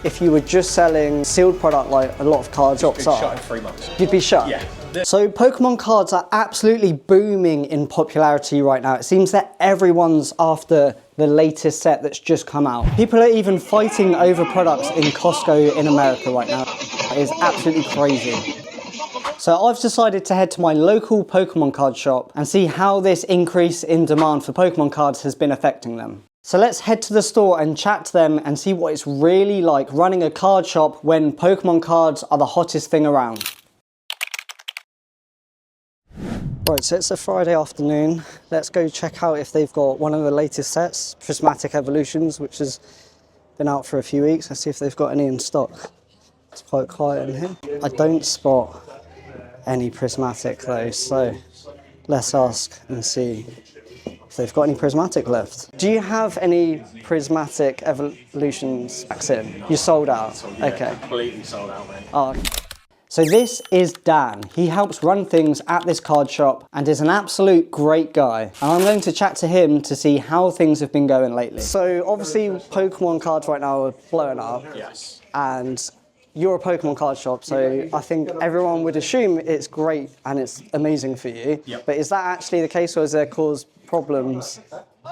if you were just selling sealed product like a lot of card shops are. Shut in 3 months. You'd be shut? Yeah. So Pokemon cards are absolutely booming in popularity right now. It seems that everyone's after the latest set that's just come out. People are even fighting over products in Costco in America right now. It is absolutely crazy. So I've decided to head to my local Pokemon card shop and see how this increase in demand for Pokemon cards has been affecting them. So let's head to the store and chat to them and see what it's really like running a card shop when Pokemon cards are the hottest thing around. Right, so it's a Friday afternoon. Let's go check out if they've got one of the latest sets, Prismatic Evolutions, which has been out for a few weeks. Let's see if they've got any in stock. It's quite quiet in here. I don't spot any Prismatic though, so let's ask and see if they've got any Prismatic left. Do you have any Prismatic Evolutions packs in? You sold out? Yeah, okay. Completely sold out, man. Oh. So this is Dan. He helps run things at this card shop and is an absolute great guy. And I'm going to chat to him to see how things have been going lately. So obviously Pokemon cards right now are blowing up. Yes. And you're a Pokemon card shop, so I think everyone would assume it's great and it's amazing for you. Yep. But is that actually the case, or has there caused problems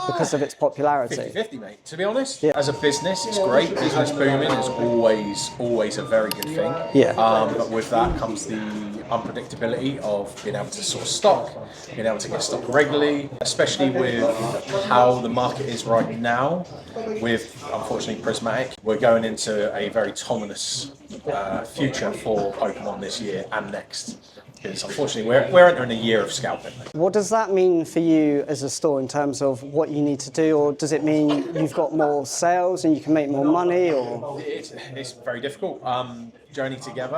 because of its popularity? 50-50, mate. To be honest, as a business, it's great. Business booming is always a very good thing. Yeah. But with that comes the unpredictability of being able to source stock, being able to get stock regularly, especially with how the market is right now. With, unfortunately, Prismatic, we're going into a very ominous future for Pokemon this year and next. Because unfortunately, we're entering a year of scalping. What does that mean for you as a store in terms of what you need to do, or does it mean you've got more sales and you can make more money, or? It's very difficult. Journey Together.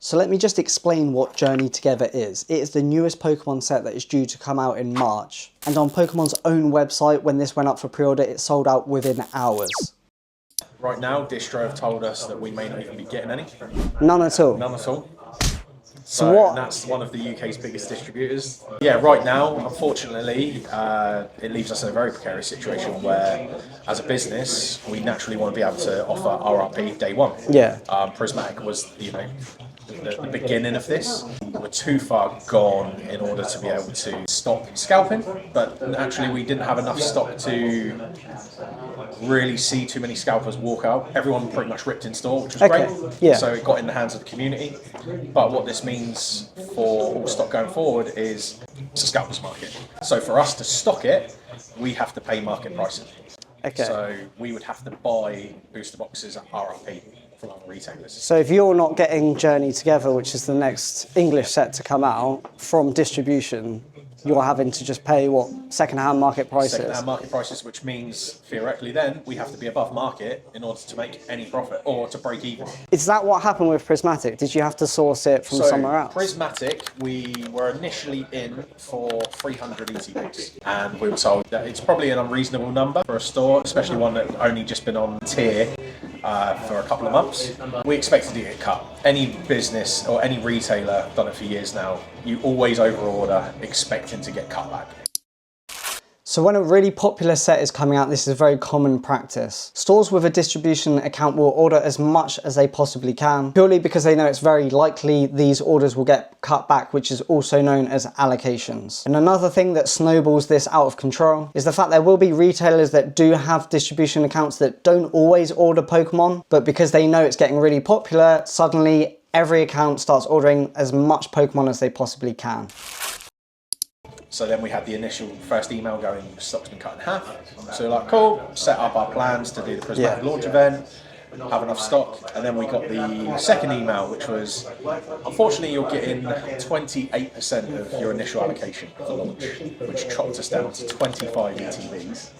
So let me just explain what Journey Together is. It is the newest Pokemon set that is due to come out in March. And on Pokemon's own website, when this went up for pre-order, it sold out within hours. Right now, Distro have told us that we may not even be getting any. None at all? None at all. So what? And that's one of the UK's biggest distributors. Yeah, right now, unfortunately, it leaves us in a very precarious situation where, as a business, we naturally want to be able to offer RRP day one. Yeah. Prismatic was, the beginning of this. We're too far gone in order to be able to stop scalping, but naturally we didn't have enough stock to really see too many scalpers walk out. Everyone pretty much ripped in store, which was great. Yeah. So it got in the hands of the community. But what this means for all stock going forward is it's a scalpers market. So for us to stock it, we have to pay market pricing. Okay. So we would have to buy booster boxes at RRP from other retailers. So if you're not getting Journey Together, which is the next English set to come out, from distribution, you're having to just pay, what, second-hand market prices? Second-hand market prices, which means, theoretically then, we have to be above market in order to make any profit, or to break even. Is that what happened with Prismatic? Did you have to source it from somewhere else? Prismatic, we were initially in for 300 ETBs, and we were told that it's probably an unreasonable number for a store, especially one that only just been on tier for a couple of months. We expected to get cut. Any business or any retailer, done it for years now, you always overorder expecting to get cut back. So when a really popular set is coming out, this is a very common practice. Stores with a distribution account will order as much as they possibly can, purely because they know it's very likely these orders will get cut back, which is also known as allocations. And another thing that snowballs this out of control is the fact there will be retailers that do have distribution accounts that don't always order Pokemon, but because they know it's getting really popular, suddenly every account starts ordering as much Pokemon as they possibly can. So then we had the initial first email going, stock's been cut in half. So we're like, cool, set up our plans to do the Prismatic launch event, have enough stock. And then we got the second email, which was, unfortunately, you're getting 28% of your initial allocation for launch, which chopped us down to 25 ETBs.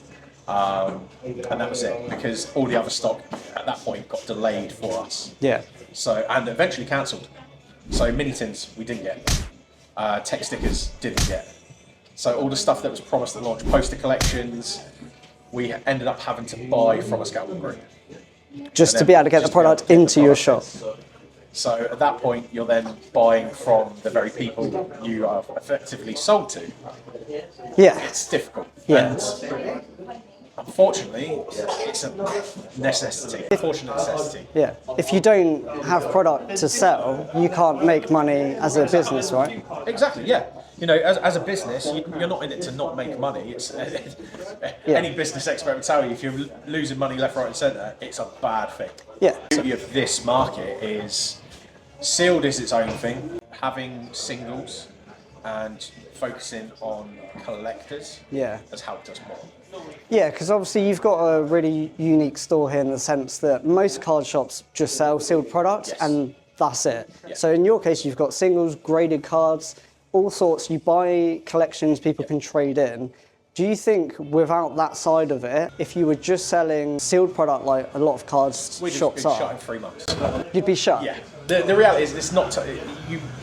And that was it, because all the other stock at that point got delayed for us. Yeah. So, and eventually cancelled. So mini tins we didn't get. Tech stickers didn't get. So all the stuff that was promised at launch, poster collections, we ended up having to buy from a scalper group. Just to be able to get the product into your shop. So at that point, you're then buying from the very people you are effectively sold to. Yeah. It's difficult. Yeah. And unfortunately, it's a necessity, unfortunate necessity. Yeah. If you don't have product to sell, you can't make money as a business, right? Exactly, yeah. You know, as a business, you're not in it to not make money. It's any business expert will tell you if you're losing money left, right, and centre, it's a bad thing. Yeah. The beauty of this market is sealed is its own thing. Having singles and focusing on collectors has helped us more. Yeah, because obviously you've got a really unique store here in the sense that most card shops just sell sealed products and that's it. So in your case, you've got singles, graded cards, all sorts. You buy collections people can trade in. Do you think without that side of it, if you were just selling sealed product like a lot of cards shops are, shut in 3 months. You'd be shut? Yeah. The reality is, it's not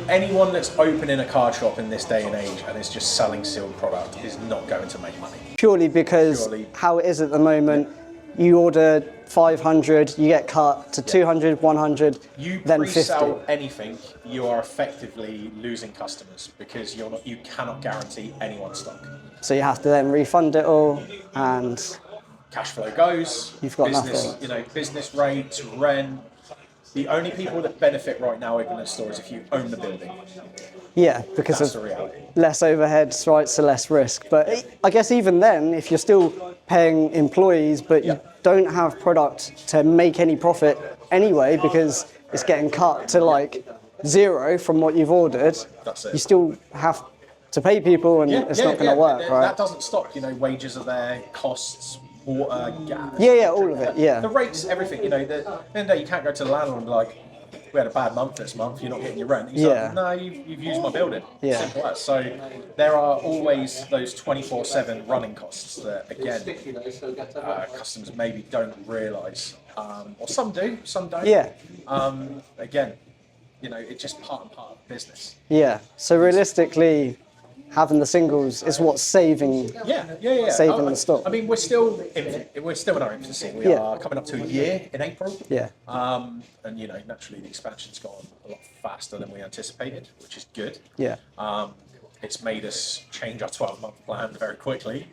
anyone that's opening a card shop in this day and age and is just selling sealed product is not going to make money. Purely because how it is at the moment, you order 500, you get cut to 200, 100, you then 50. Pre-sell anything, you are effectively losing customers because you cannot guarantee anyone's stock. So you have to then refund it all, and cash flow goes. You've got business, nothing. You know, business rates, rent. The only people that benefit right now opening a store is if you own the building. Yeah, because That's of the reality. less overheads, right, so less risk. But I guess even then, if you're still paying employees, but you don't have product to make any profit anyway, because it's getting cut to like zero from what you've ordered, you still have to pay people and it's not going to work, right? That doesn't stop, you know, wages are there, costs, water, gas. Yeah, all of it, yeah. The rates, everything, you know, the end of the day, you can't go to the landlord and be like, we had a bad month this month, you're not getting your rent. He's like, no, you've used my building. Yeah. Simple as. So there are always those 24/7 running costs that, again, customers maybe don't realise. Or some do, some don't. Yeah. Again, you know, it's just part and part of business. Yeah, so realistically, having the singles is what's saving the stock. I mean, we're still in our infancy. We are coming up to a year in April. Yeah. And you know, naturally, the expansion's gone a lot faster than we anticipated, which is good. Yeah. It's made us change our 12-month plan very quickly.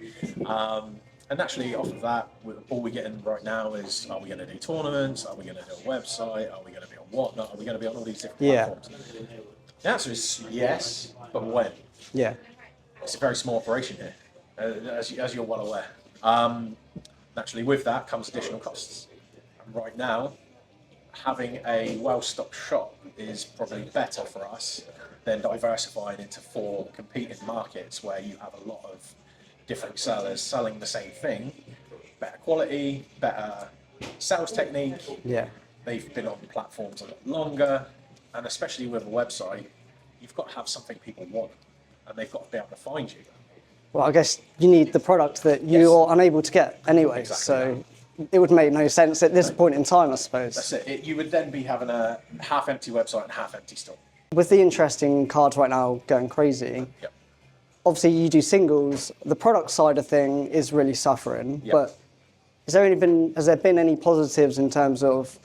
And naturally, off of that, all we're getting right now is, are we going to do tournaments? Are we going to do a website? Are we going to be on whatnot? Are we going to be on all these different platforms? The answer is yes, but when? Yeah. It's a very small operation here, as you're well aware. Naturally, with that comes additional costs. And right now, having a well-stocked shop is probably better for us than diversifying into 4 competing markets where you have a lot of different sellers selling the same thing, better quality, better sales technique. Yeah. They've been on platforms a lot longer, and especially with a website, you've got to have something people want, and they've got to be able to find you. Well, I guess you need the product that you're unable to get anyway, so it would make no sense at this point in time, I suppose. That's it. You would then be having a half-empty website and half-empty store. With the interesting cards right now going crazy, obviously you do singles, the product side of thing is really suffering, but has there been any positives in terms of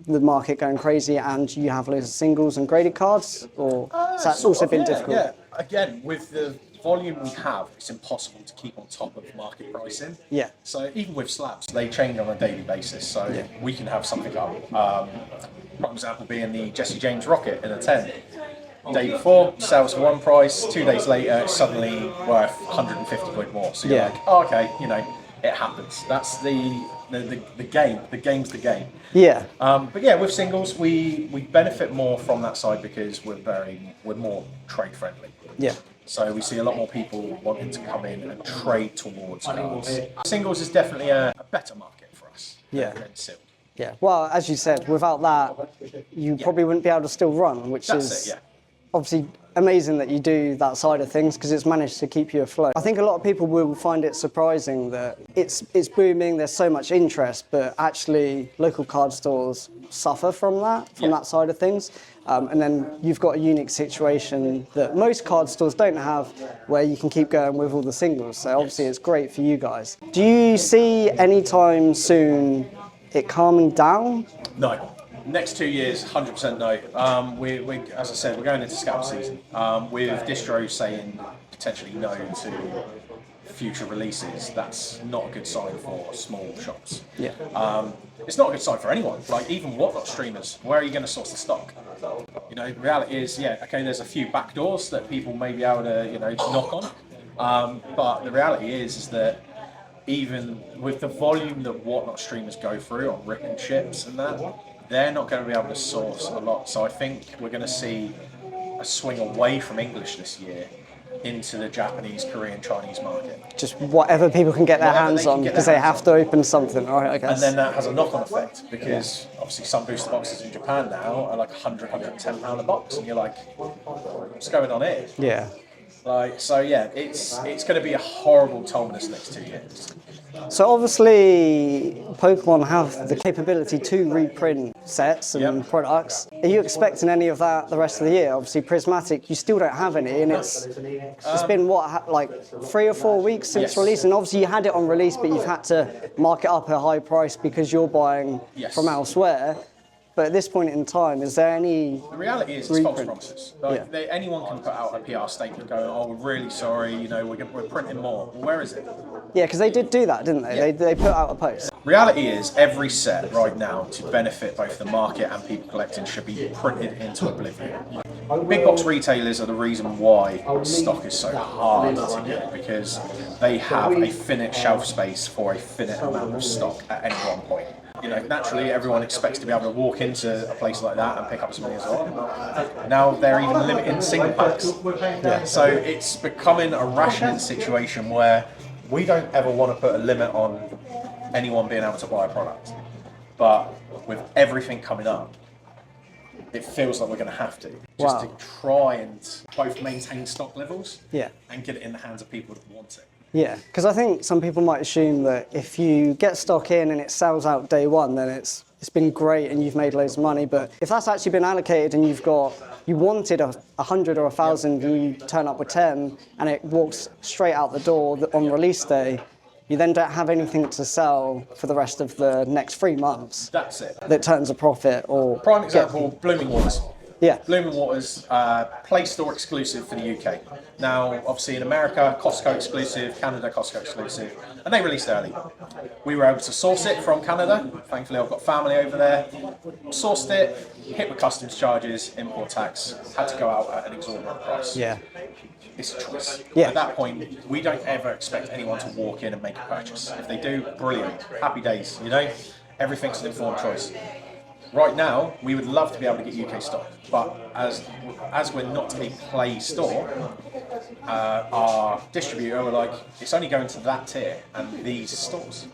the market going crazy and you have loads of singles and graded cards, or has that also been difficult? Yeah, again, with the volume we have, it's impossible to keep on top of market pricing. Yeah. So even with slabs, they change on a daily basis. So we can have something up. Prime example being the Jesse James Rocket in a 10. Day before, sells for one price. 2 days later, it's suddenly worth 150 quid more. So you're like, oh, okay, you know, it happens. That's the game. The game's the game. Yeah. But yeah, with singles, we benefit more from that side because we're more trade friendly. Yeah. So we see a lot more people wanting to come in and trade towards cards. Singles is definitely a better market for us than sealed. Yeah. Well, as you said, without that, you probably wouldn't be able to still run, which is obviously amazing that you do that side of things because it's managed to keep you afloat. I think a lot of people will find it surprising that it's booming, there's so much interest, but actually local card stores suffer from that side of things. And then you've got a unique situation that most card stores don't have where you can keep going with all the singles. So obviously it's great for you guys. Do you see anytime soon it calming down? No. Next 2 years, 100% no. We as I said, we're going into scalp season. With distros saying potentially no to future releases, that's not a good sign for small shops. Yeah. It's not a good sign for anyone. Like even whatnot streamers, where are you going to source the stock? You know, the reality is, yeah, okay, there's a few back doors that people may be able to, you know, knock on. But the reality is that even with the volume that whatnot streamers go through on ripping ships and that, they're not going to be able to source a lot. So I think we're going to see a swing away from English this year into the Japanese, Korean, Chinese market. Just whatever people can get their Whatever hands they can on, get because their they hands have to open something, right? I guess. And then that has a knock-on effect, because obviously some booster boxes in Japan now are like 100, 110 pound a box, and you're like, what's going on here? Yeah. Like, so yeah, it's going to be a horrible time this next 2 years. So obviously, Pokemon have the capability to reprint sets and products. Are you expecting any of that the rest of the year? Obviously, Prismatic, you still don't have any, and it's been what, like 3 or 4 weeks since release, and obviously you had it on release, but you've had to mark it up at a high price because you're buying from elsewhere. But at this point in time, is there any... The reality is it's false promises. Like, anyone can put out a PR statement going, oh, we're really sorry, you know, we're printing more. Well, where is it? Yeah, because they did do that, didn't they? Yeah. They put out a post. Reality is every set right now, to benefit both the market and people collecting, should be printed into oblivion. Big box retailers are the reason why stock is so hard to get, because they have a finite shelf space for a finite amount of stock at any one point. You know, naturally, everyone expects to be able to walk into a place like that and pick up as many as they want. Now they're even limiting single packs. Yeah. So it's becoming a rationing situation where we don't ever want to put a limit on anyone being able to buy a product. But with everything coming up, it feels like we're going to have to, just to try and both maintain stock levels and get it in the hands of people that want it. Yeah, because I think some people might assume that if you get stock in and it sells out day one, then it's been great and you've made loads of money. But if that's actually been allocated and you wanted 100 or 1,000 and you turn up with 10 and it walks straight out the door on release day, you then don't have anything to sell for the rest of the next 3 months. That's it. That turns a profit or... Prime example, Blooming Waters. Yeah. Blooming Waters, Play Store exclusive for the UK. Now, obviously in America, Costco exclusive, Canada Costco exclusive, and they released early. We were able to source it from Canada. Thankfully, I've got family over there. Sourced it, hit with customs charges, import tax, had to go out at an exorbitant price. Yeah. It's a choice. Yeah. At that point, we don't ever expect anyone to walk in and make a purchase. If they do, brilliant. Happy days, you know? Everything's an informed choice. Right now, we would love to be able to get UK stock, but as we're not a Play Store, our distributor were like, it's only going to that tier and these stores.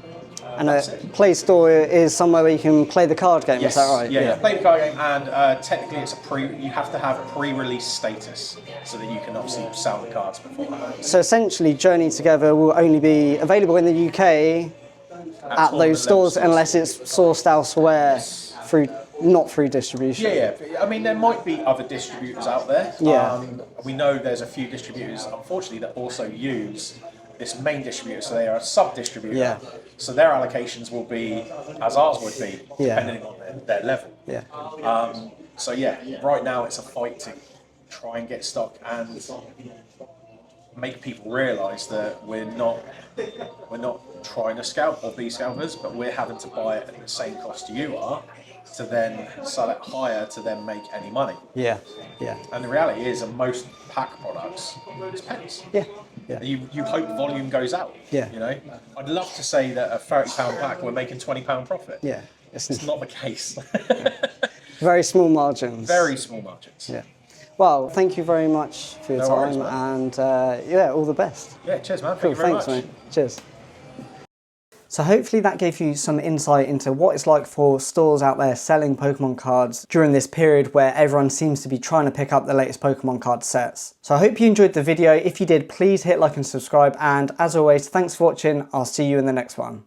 And a Play Store is somewhere where you can play the card game, Yes. is that right? Yeah, play the card game, and technically it's you have to have pre-release status so that you can obviously sell the cards beforehand. So essentially, Journey Together will only be available in the UK at those stores unless it's sourced elsewhere. Not through distribution. Yeah. I mean, there might be other distributors out there. Yeah. We know there's a few distributors, unfortunately, that also use this main distributor, so they are a sub-distributor. Yeah. So their allocations will be as ours would be, depending on their level. Yeah. So yeah, right now it's a fight to try and get stock and make people realise that we're not trying to scalp or be scalpers, but we're having to buy it at the same cost you are, to then sell it higher to then make any money. Yeah. And the reality is, that most pack products, it's pence. Yeah. You hope volume goes out. Yeah. You know, I'd love to say that a £30 pack we're making £20 profit. Yeah. It's not the case. Very small margins. Very small margins. Yeah. Well, thank you very much for your time, and all the best. Yeah, cheers, man. Thank you very much. Thanks, mate. Cheers. So hopefully that gave you some insight into what it's like for stores out there selling Pokemon cards during this period where everyone seems to be trying to pick up the latest Pokemon card sets. So I hope you enjoyed the video. If you did, please hit like and subscribe. And as always, thanks for watching. I'll see you in the next one.